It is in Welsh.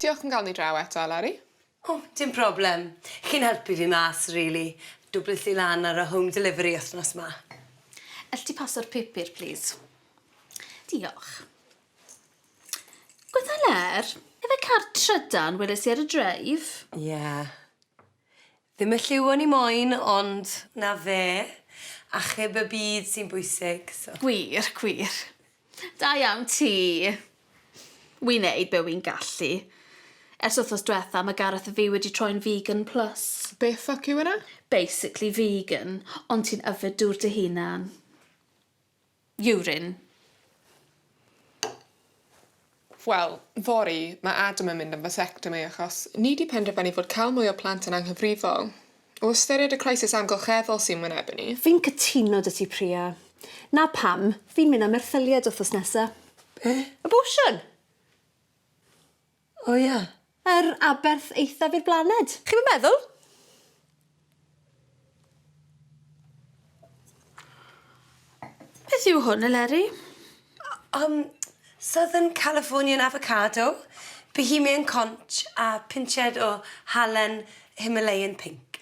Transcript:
diolch yn gael ni draw eto, Larry. O, dim problem. Chi'n helpu fi mas, really. Dwblyth i lan ar y home delivery wythnos yma. Ell ti paso'r pupur, please? Diolch. Gweithio ler, efe car trydan weles i ar y dreif? Ie. Ddim y lliw o'n i moyn, ond na fe. Achub y byd sy'n bwysig, so... Gwir, gwir. Da iawn ti. Wi'n neud be wi'n gallu. Ers wythnos diwetha, mae Gareth a fi wedi troi'n vegan plus. Be ffuck yw yna? Basically vegan, ond ti'n yfed dŵr dy hunan. Urine. Wel, fori, mae Adam yn mynd yn vasectomy achos ni di penderfynu fod cael mwy o plant yn anghyfrifol. O ystyried y crisis amgylcheddol sy'n wynebu ni. Fi'n cytuno dy ti, Priya. Na pam, fi'n mynd am erthyliad wythnos nesa. Be? Abortion! O ia. Yr aberth eithaf i'r blaned. Chi'n meddwl? Beth yw hwn, Eleri? Southern Californian avocado, Bohemian conch a pinched o halen Himalayan pink.